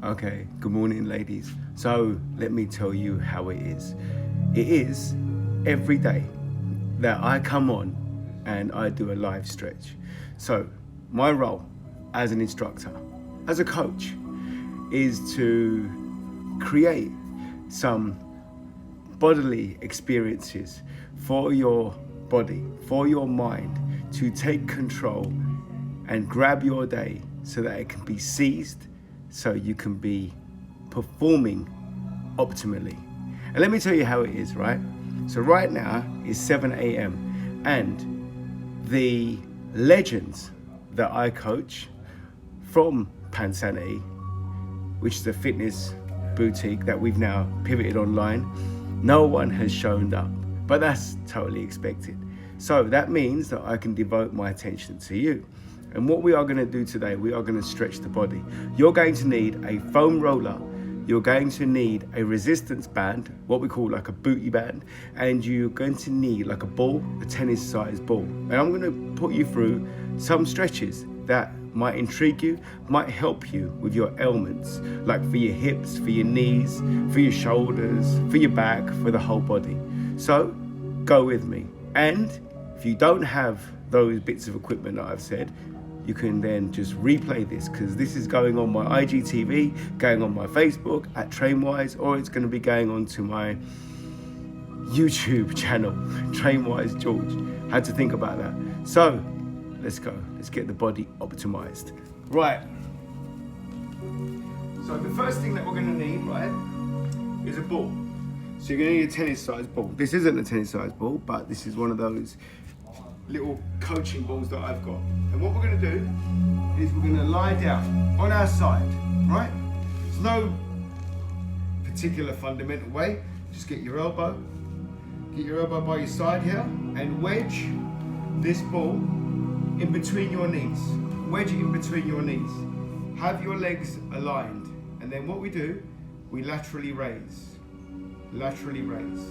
Okay, good morning, ladies. So let me tell you how it is. It is every day that I come on and I do a live stretch. So my role as an instructor, as a coach, is to create some bodily experiences for your body, for your mind, to take control and grab your day so that it can be seized, so you can be performing optimally. And let me tell you how it is, right? So right now is 7 a.m. and the legends that I coach from Pansanity, which is a fitness boutique that we've now pivoted online, no one has shown up, but that's totally expected. So that means that I can devote my attention to you. And what we are going to do today, we are going to stretch the body. You're going to need a foam roller. You're going to need a resistance band, what we call like a booty band. And you're going to need like a ball, a tennis-sized ball. And I'm going to put you through some stretches that might intrigue you, might help you with your ailments, like for your hips, for your knees, for your shoulders, for your back, for the whole body. So go with me. And if you don't have those bits of equipment that I've said, you can then just replay this, because this is going on my IGTV, going on my Facebook at TrainWise, or it's going to be going on to my YouTube channel, TrainWise George. Had to think about that. So let's go. Let's get the body optimized. Right. So the first thing that we're going to need, right, is a ball. So you're going to need a tennis-sized ball. This isn't a tennis-sized ball, but this is one of those little coaching balls that I've got. And what we're going to do is we're going to lie down on our side, right? There's no particular fundamental way. Just get your elbow by your side here, and wedge this ball in between your knees. Wedge it in between your knees. Have your legs aligned. And then what we do, we laterally raise. Laterally raise.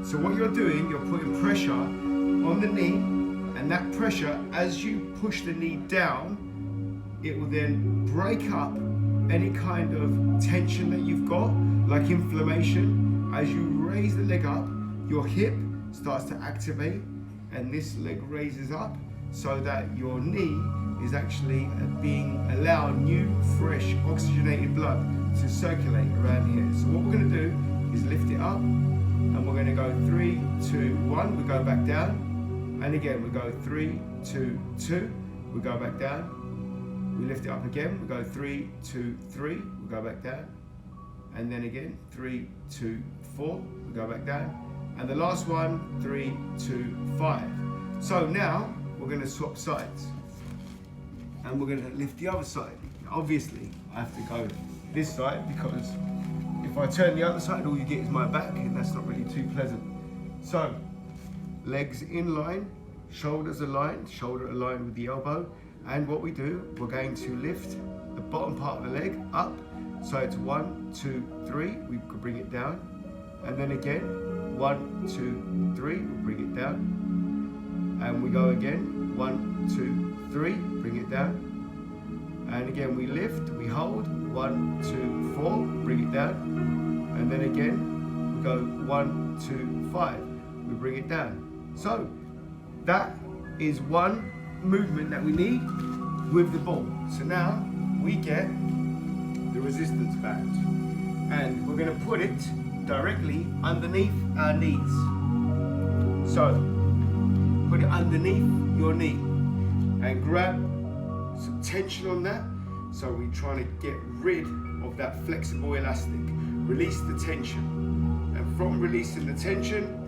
So what you're doing, you're putting pressure on the knee, and that pressure, as you push the knee down, it will then break up any kind of tension that you've got, like inflammation. As you raise the leg up, your hip starts to activate, and this leg raises up so that your knee is actually being allowed new, fresh, oxygenated blood to circulate around here. So what we're going to do is lift it up, and we're going to go 3, 2, 1. We go back down. And again, we go 3, 2, 2, we go back down. We lift it up again, we go 3, 2, 3, we go back down. And then again, 3, 2, 4, we go back down. And the last one, 3, 2, 5. So now, we're gonna swap sides. And we're gonna lift the other side. Obviously, I have to go this side, because if I turn the other side, all you get is my back, and that's not really too pleasant. So, legs in line, shoulders aligned, shoulder aligned with the elbow. And what we do, we're going to lift the bottom part of the leg up. So it's 1, 2, 3, we could bring it down. And then again, 1, 2, 3, we'll bring it down. And we go again, 1, 2, 3, bring it down. And again, we lift, we hold, 1, 2, 4, bring it down. And then again, we go 1, 2, 5, we bring it down. So that is one movement that we need with the ball. So now we get the resistance band, and we're going to put it directly underneath our knees. So put it underneath your knee and grab some tension on that. So we're trying to get rid of that flexible elastic. Release the tension, and from releasing the tension,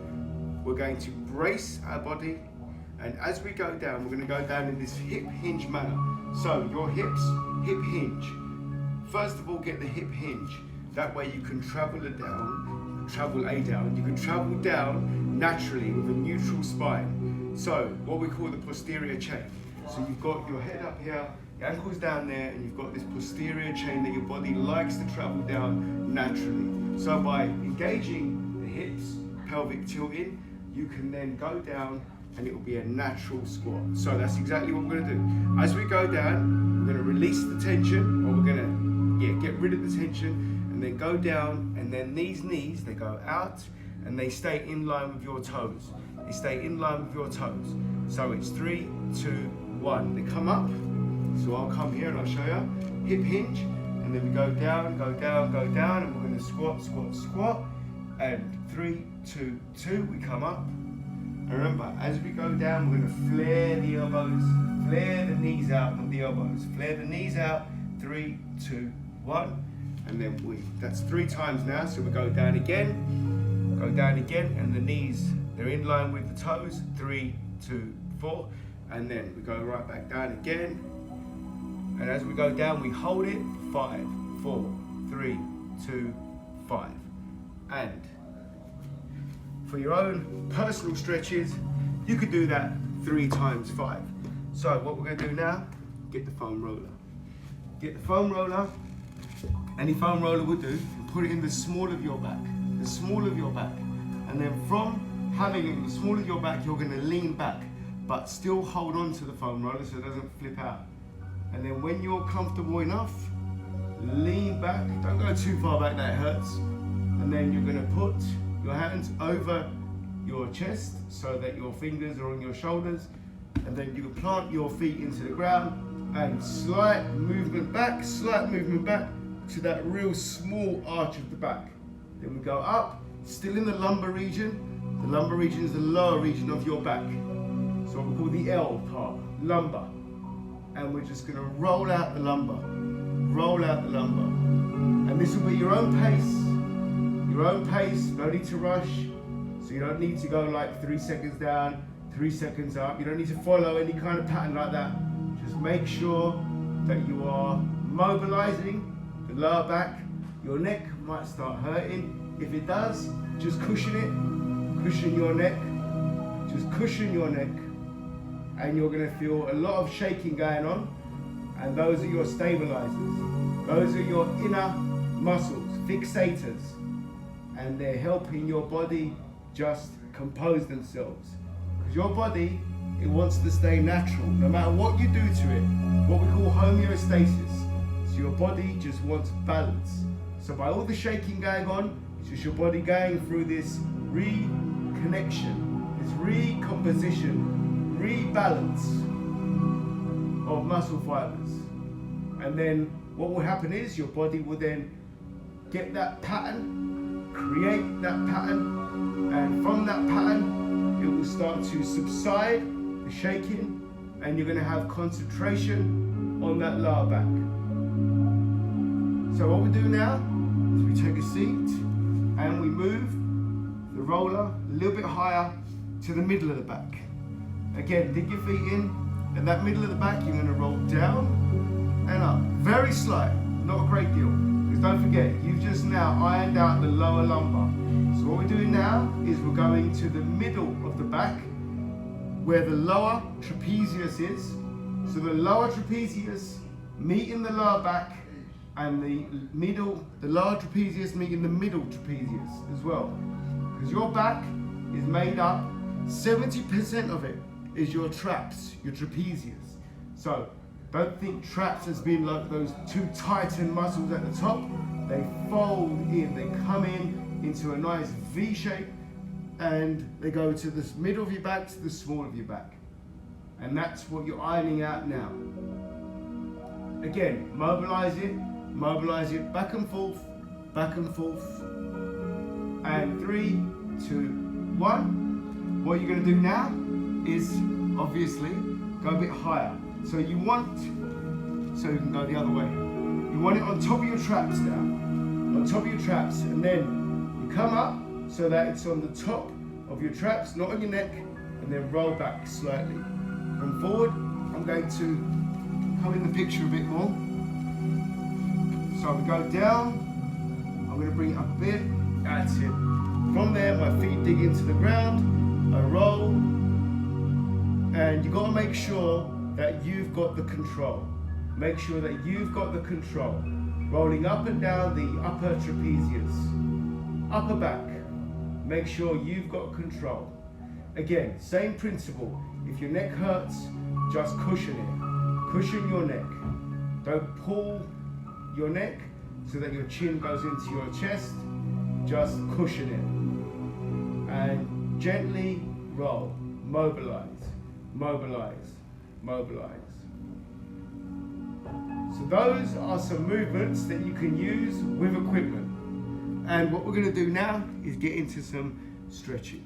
we're going to brace our body, and as we go down, we're going to go down in this hip hinge manner. So your hips, hip hinge. First of all, get the hip hinge. That way you can travel down. You can travel down naturally with a neutral spine. So what we call the posterior chain. So you've got your head up here, your ankles down there, and you've got this posterior chain that your body likes to travel down naturally. So by engaging the hips, pelvic tilting, you can then go down, and it will be a natural squat. So that's exactly what we're going to do. As we go down, we're going to release the tension, or we're going to get rid of the tension, and then go down, and then these knees, they go out, and they stay in line with your toes. They stay in line with your toes. So it's 3, 2, 1. They come up, so I'll come here and I'll show you. Hip hinge, and then we go down, go down, go down, and we're gonna squat, squat, squat, and 3, 2, 2, we come up. And remember, as we go down, we're gonna flare the elbows, flare the knees out, not the elbows. Flare the knees out, 3, 2, 1, and then that's 3 times now, so we go down again, and the knees, they're in line with the toes, 3, 2, 4, and then we go right back down again, and as we go down, we hold it, 5, 4, 3, 2, 5, and for your own personal stretches, you could do that 3 times 5. So what we're going to do now, get the foam roller. Get the foam roller, any foam roller will do, and put it in the small of your back, the small of your back. And then from having it in the small of your back, you're going to lean back, but still hold on to the foam roller so it doesn't flip out. And then when you're comfortable enough, lean back, don't go too far back that it hurts. And then you're going to put your hands over your chest so that your fingers are on your shoulders, and then you can plant your feet into the ground and slight movement back to that real small arch of the back. Then we go up, still in the lumbar region. The lumbar region is the lower region of your back. So what we call the L part, lumbar. And we're just gonna roll out the lumbar, roll out the lumbar. And this will be your own pace, no need to rush. So you don't need to go like 3 seconds down, 3 seconds up. You don't need to follow any kind of pattern like that. Just make sure that you are mobilizing the lower back. Your neck might start hurting. If it does, just cushion it, cushion your neck, just cushion your neck. And you're gonna feel a lot of shaking going on. And those are your stabilizers. Those are your inner muscles, fixators. And they're helping your body just compose themselves. Because your body, it wants to stay natural, no matter what you do to it, what we call homeostasis. So your body just wants balance. So by all the shaking going on, it's just your body going through this reconnection, this recomposition, rebalance of muscle fibers. And then what will happen is your body will then get that pattern, create that pattern, and from that pattern, it will start to subside, the shaking, and you're going to have concentration on that lower back. So what we do now is we take a seat and we move the roller a little bit higher to the middle of the back. Again, dig your feet in, and that middle of the back, you're going to roll down and up. Very slight, not a great deal. Because don't forget, you've just now ironed out the lower lumbar. So what we're doing now is we're going to the middle of the back where the lower trapezius is. So the lower trapezius meeting the lower back, and the lower trapezius meeting the middle trapezius as well. Because your back is made up, 70% of it is your traps, your trapezius. So don't think traps as being like those two tightened muscles at the top. They fold in, they come in into a nice V shape, and they go to the middle of your back to the small of your back. And that's what you're ironing out now. Again, mobilize it back and forth, and 3, 2, 1. What you're going to do now is obviously go a bit higher. So you can go the other way. You want it on top of your traps now, on top of your traps, and then you come up so that it's on the top of your traps, not on your neck, and then roll back slightly. From forward, I'm going to come in the picture a bit more. So we go down, I'm going to bring it up a bit, that's it. From there, my feet dig into the ground, I roll, and you've got to make sure that you've got the control. Make sure that you've got the control. Rolling up and down the upper trapezius, upper back. Make sure you've got control. Again, same principle. If your neck hurts, just cushion it. Cushion your neck. Don't pull your neck so that your chin goes into your chest. Just cushion it. And gently roll. Mobilize, mobilize, mobilize. So those are some movements that you can use with equipment. And what we're going to do now is get into some stretching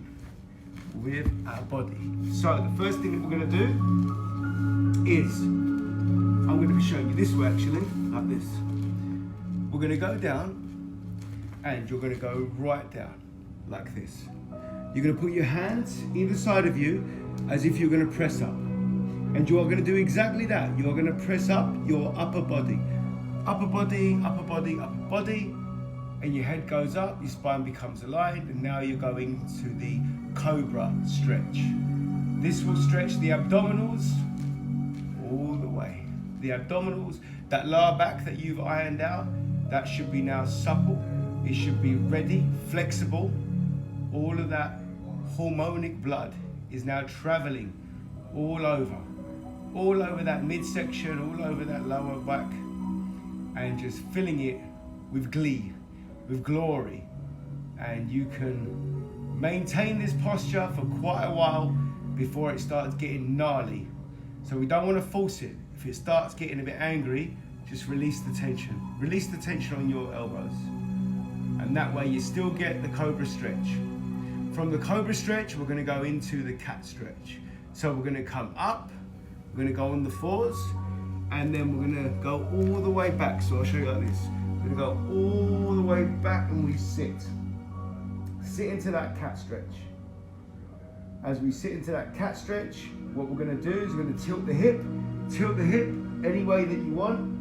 with our body. So the first thing that we're going to do is, I'm going to be showing you this way actually, like this. We're going to go down and you're going to go right down, like this. You're going to put your hands either side of you as if you're going to press up. And you are going to do exactly that. You are going to press up your upper body. Upper body, upper body, upper body. And your head goes up, your spine becomes aligned, and now you're going to the Cobra Stretch. This will stretch the abdominals all the way. The abdominals, that lower back that you've ironed out, that should be now supple. It should be ready, flexible. All of that hormonic blood is now traveling all over that midsection, all over that lower back, and just filling it with glee, with glory. And you can maintain this posture for quite a while before it starts getting gnarly. So we don't want to force it. If it starts getting a bit angry, just release the tension. Release the tension on your elbows. And that way you still get the Cobra Stretch. From the Cobra Stretch, we're going to go into the Cat Stretch. So we're going to come up, we're going to go on the fours, and then we're going to go all the way back. So I'll show you like this. We're going to go all the way back and we sit. Sit into that Cat Stretch. As we sit into that Cat Stretch, what we're going to do is we're going to tilt the hip any way that you want.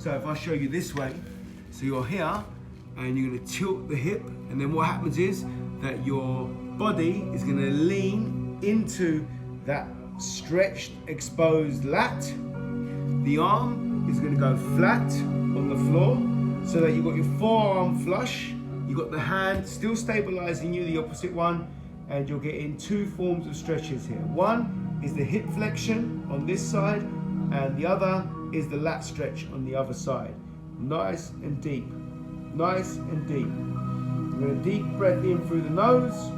So if I show you this way, so you're here and you're going to tilt the hip, and then what happens is that your body is going to lean into that stretched, exposed lat. The arm is going to go flat on the floor so that you've got your forearm flush. You've got the hand still stabilizing you, the opposite one, and you're getting two forms of stretches here. One is the hip flexion on this side, and the other is the lat stretch on the other side. Nice and deep, nice and deep. We're going to deep breath in through the nose.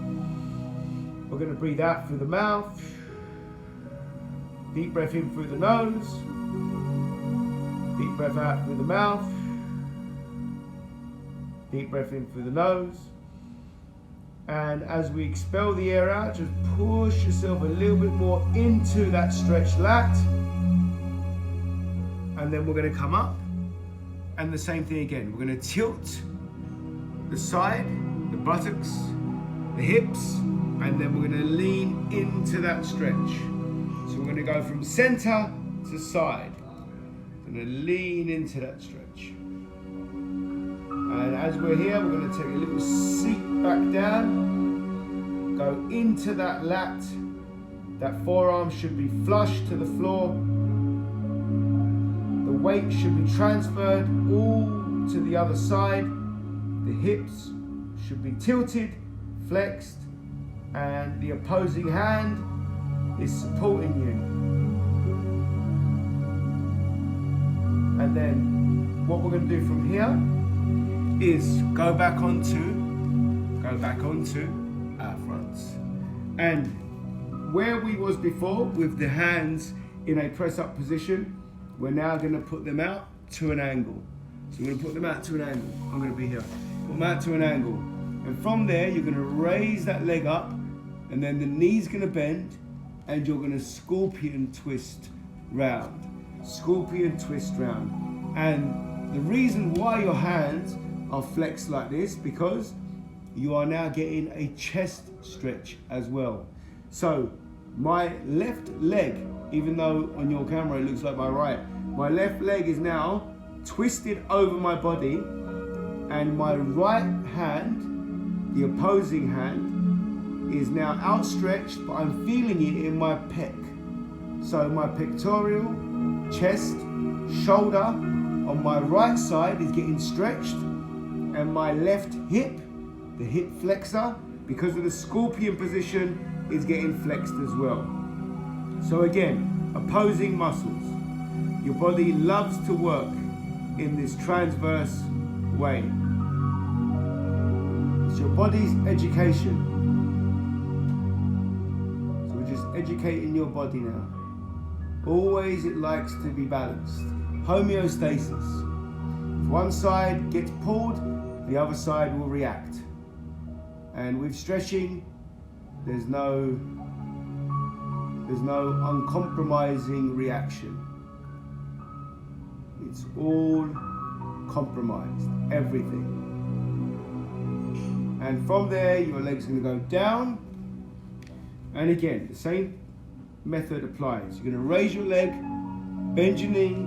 We're going to breathe out through the mouth. Deep breath in through the nose. Deep breath out through the mouth. Deep breath in through the nose. And as we expel the air out, just push yourself a little bit more into that stretched lat. And then we're going to come up. And the same thing again. We're going to tilt the side, the buttocks, the hips, and then we're going to lean into that stretch. So we're going to go from center to side. We're going to lean into that stretch. And as we're here, we're going to take a little seat back down, go into that lat. That forearm should be flush to the floor. The weight should be transferred all to the other side. The hips should be tilted, flexed, and the opposing hand is supporting you. And then what we're going to do from here is go back onto our fronts. And where we was before with the hands in a press-up position, we're now going to put them out to an angle. So we're going to put them out to an angle. I'm going to be here. Put them out to an angle. And from there, you're going to raise that leg up, and then the knee's going to bend, and you're going to scorpion twist round. Scorpion twist round. And the reason why your hands are flexed like this, because you are now getting a chest stretch as well. So my left leg, even though on your camera it looks like my left leg is now twisted over my body, and my right hand, the opposing hand, is now outstretched, but I'm feeling it in my pec. So my pectoral, chest, shoulder on my right side is getting stretched, and my left hip, the hip flexor, because of the scorpion position, is getting flexed as well. So again, opposing muscles. Your body loves to work in this transverse way. It's your body's education. So we're just educating your body now. Always it likes to be balanced. Homeostasis. If one side gets pulled, the other side will react. And with stretching, there's no uncompromising reaction. It's all compromised, everything. And from there, your leg's going to go down. And again, the same method applies. You're going to raise your leg, bend your knee,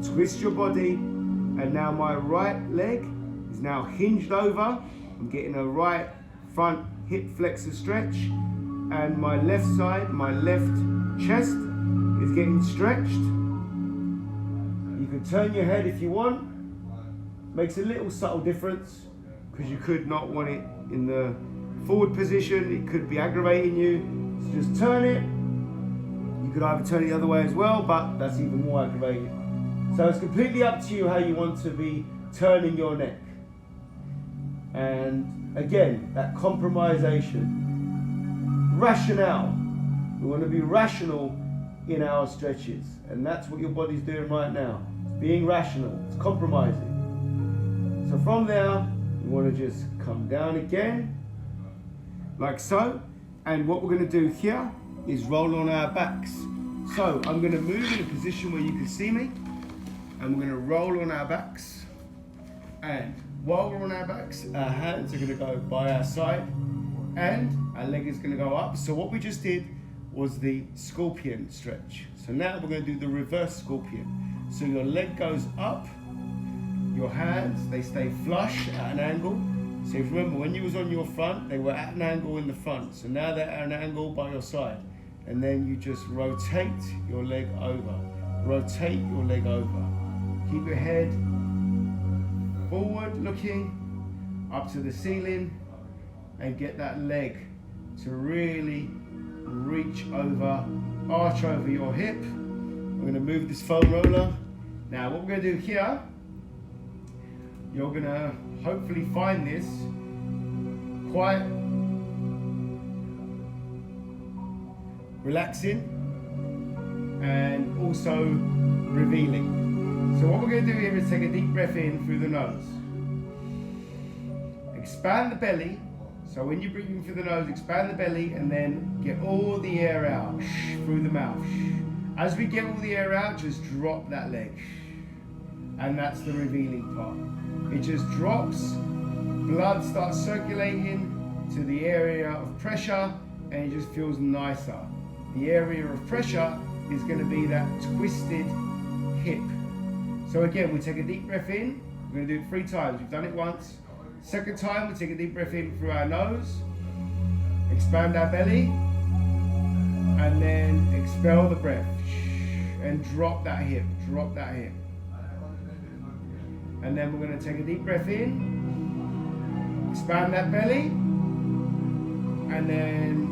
twist your body, and now my right leg is now hinged over. I'm getting a right front hip flexor stretch, and my left side, my left chest is getting stretched. You can turn your head if you want. Makes a little subtle difference because you could not want it in the forward position. It could be aggravating you. So just turn it. You could either turn it the other way as well, but that's even more aggravating. So it's completely up to you how you want to be turning your neck. And again, that compromisation. Rationale. We want to be rational in our stretches. And that's what your body's doing right now. It's being rational. It's compromising. So from there, we want to just come down again, like so. And what we're going to do here is roll on our backs. So I'm going to move in a position where you can see me. And we're going to roll on our backs. And while we're on our backs, our hands are going to go by our side. And our leg is going to go up. So what we just did was the scorpion stretch. So now we're going to do the reverse scorpion. So your leg goes up. Your hands, they stay flush at an angle. So if you remember, when you was on your front, they were at an angle in the front. So now they're at an angle by your side. And then you just rotate your leg over. Rotate your leg over. Keep your head forward looking up to the ceiling and get that leg to really reach over, arch over your hip. We're going to move this foam roller. Now what we're going to do here, you're going to hopefully find this quite relaxing and also revealing. So what we're going to do here is take a deep breath in through the nose. Expand the belly. So when you breathe in through the nose, expand the belly and then get all the air out through the mouth. As we get all the air out, just drop that leg. And that's the revealing part. It just drops, blood starts circulating to the area of pressure and it just feels nicer. The area of pressure is going to be that twisted hip. So again, we take a deep breath in. We're going to do it 3 times. We've done it once. Second time, we take a deep breath in through our nose. Expand our belly. And then expel the breath. And drop that hip. Drop that hip. And then we're going to take a deep breath in. Expand that belly. And then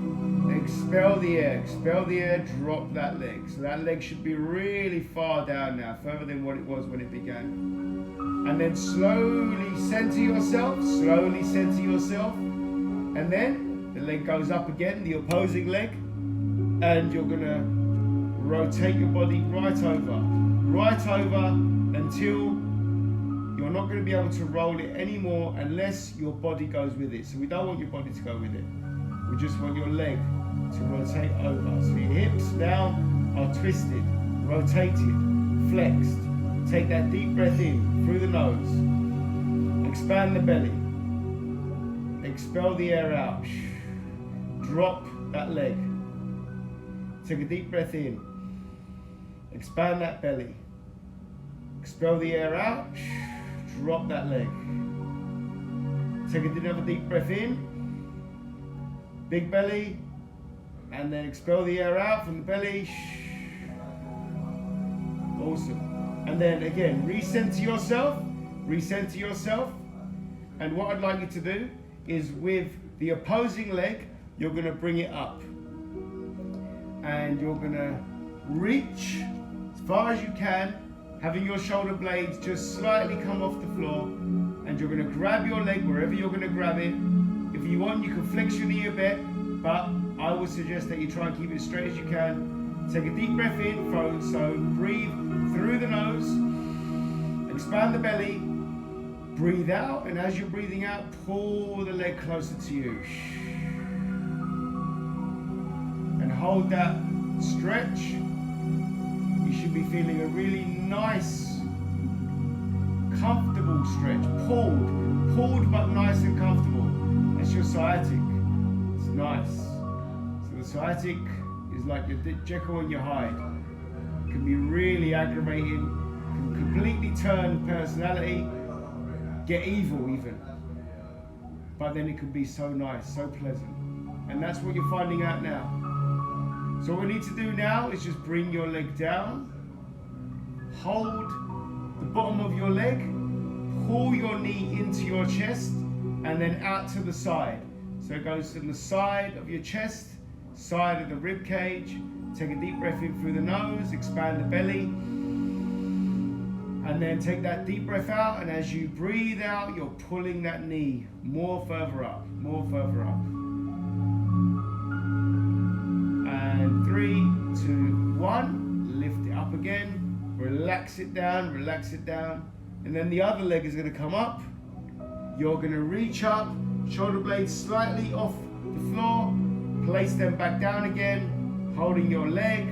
expel the air. Expel the air, drop that leg. So that leg should be really far down now, further than what it was when it began. And then slowly center yourself, slowly center yourself. And then the leg goes up again, the opposing leg. And you're going to rotate your body right over until you're not going to be able to roll it anymore unless your body goes with it. So we don't want your body to go with it. We just want your leg to rotate over. So your hips now are twisted, rotated, flexed. Take that deep breath in through the nose. Expand the belly. Expel the air out. Drop that leg. Take a deep breath in. Expand that belly. Expel the air out. Drop that leg. Take another deep breath in. Big belly. And then expel the air out from the belly. Awesome. And then again, recenter yourself. Recenter yourself. And what I'd like you to do is with the opposing leg, you're going to bring it up. And you're going to reach as far as you can having your shoulder blades just slightly come off the floor, and you're going to grab your leg wherever you're going to grab it. If you want, you can flex your knee a bit, but I would suggest that you try and keep it as straight as you can. Take a deep breath in, so breathe through the nose, expand the belly, breathe out, and as you're breathing out, pull the leg closer to you. And hold that stretch. You should be feeling a really nice, comfortable stretch. Pulled but nice and comfortable. That's your sciatic. It's nice. So the sciatic is like your Jekyll and your Hyde. It can be really aggravating, can completely turn personality, get evil even. But then it can be so nice, so pleasant. And that's what you're finding out now. So what we need to do now is just bring your leg down, hold the bottom of your leg, pull your knee into your chest, and then out to the side. So it goes from the side of your chest, side of the rib cage. Take a deep breath in through the nose, expand the belly, and then take that deep breath out, and as you breathe out, you're pulling that knee more further up. And 3, 2, 1, lift it up again, relax it down, and then the other leg is going to come up. You're going to reach up, shoulder blades slightly off the floor, place them back down again, holding your leg.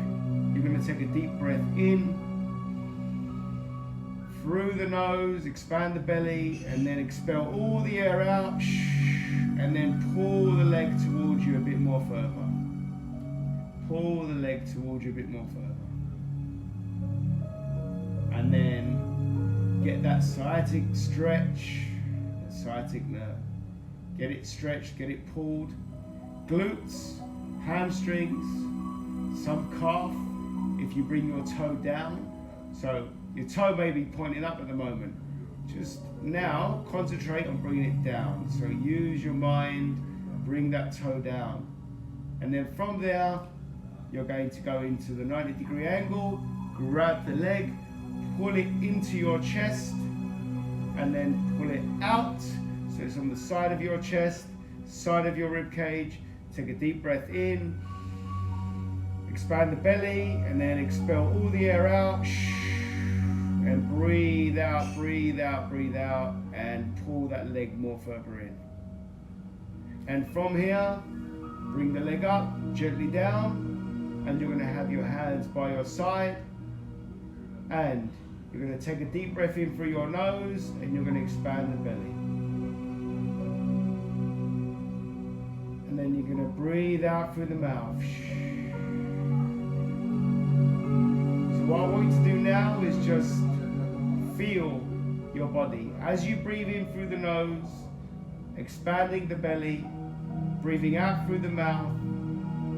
You're going to take a deep breath in, through the nose, expand the belly, and then expel all the air out, and then pull the leg towards you a bit more further. Pull the leg towards you a bit more further. And then get that sciatic stretch, that sciatic nerve. Get it stretched, get it pulled. Glutes, hamstrings, some calf, if you bring your toe down. So your toe may be pointing up at the moment. Just now concentrate on bringing it down. So use your mind, bring that toe down. And then from there, you're going to go into the 90-degree angle, grab the leg, pull it into your chest, and then pull it out. So it's on the side of your chest, side of your rib cage. Take a deep breath in, expand the belly, and then expel all the air out. And breathe out, and pull that leg more further in. And from here, bring the leg up, gently down, and you're going to have your hands by your side, and you're going to take a deep breath in through your nose, and you're going to expand the belly. And then you're going to breathe out through the mouth. So what I want you to do now is just feel your body. As you breathe in through the nose, expanding the belly, breathing out through the mouth,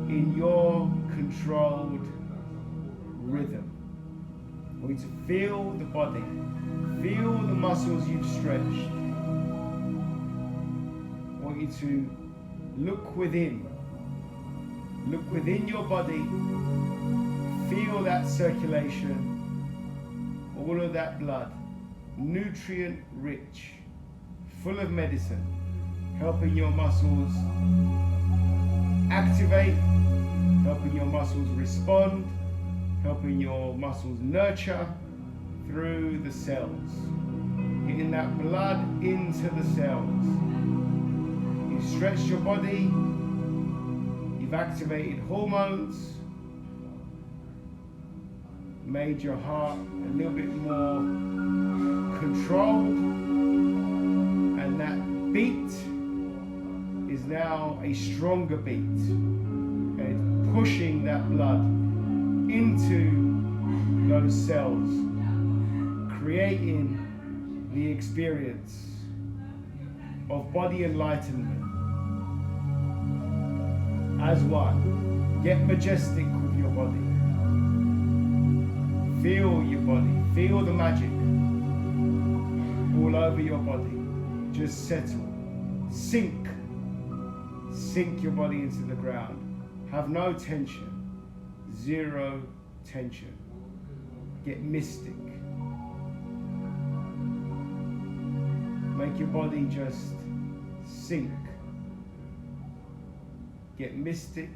in your controlled rhythm. I want you to feel the body, feel the muscles you've stretched. I want you to look within your body, feel that circulation, all of that blood, nutrient rich, full of medicine, helping your muscles activate, helping your muscles respond, helping your muscles nurture through the cells, getting that blood into the cells. You've stretched your body, you've activated hormones, made your heart a little bit more controlled, and that beat is now a stronger beat. Okay? It's pushing that blood into those cells, creating the experience of body enlightenment as one. Get majestic with your body. Feel your body, feel the magic all over your body. Just settle, sink your body into the ground. Have no tension, zero tension. Get mystic, Make your body just sink. Get mystic,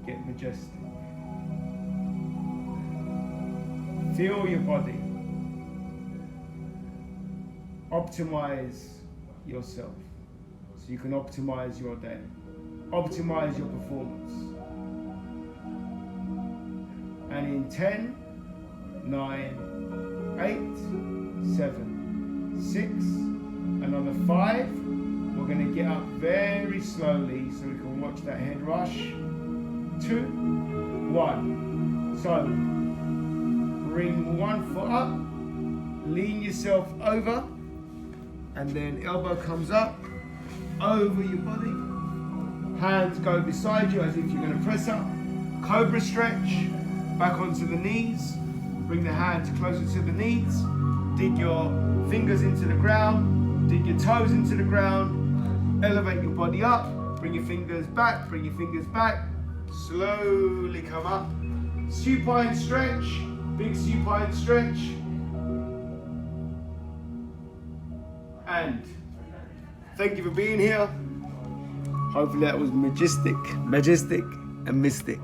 get majestic. Feel your body. Optimize yourself so you can optimize your day. Optimize your performance. And in 10, 9, 8, 7, 6, another 5, we're going to get up very slowly so we can watch that head rush. 2, 1. So, bring one foot up, lean yourself over, and then elbow comes up, over your body. Hands go beside you as if you're going to press up. Cobra stretch, back onto the knees. Bring the hands closer to the knees. Dig your fingers into the ground. Dig your toes into the ground. Elevate your body up. Bring your fingers back. Bring your fingers back. Slowly come up. Supine stretch. Big supine stretch. And thank you for being here. Hopefully that was majestic and mystic.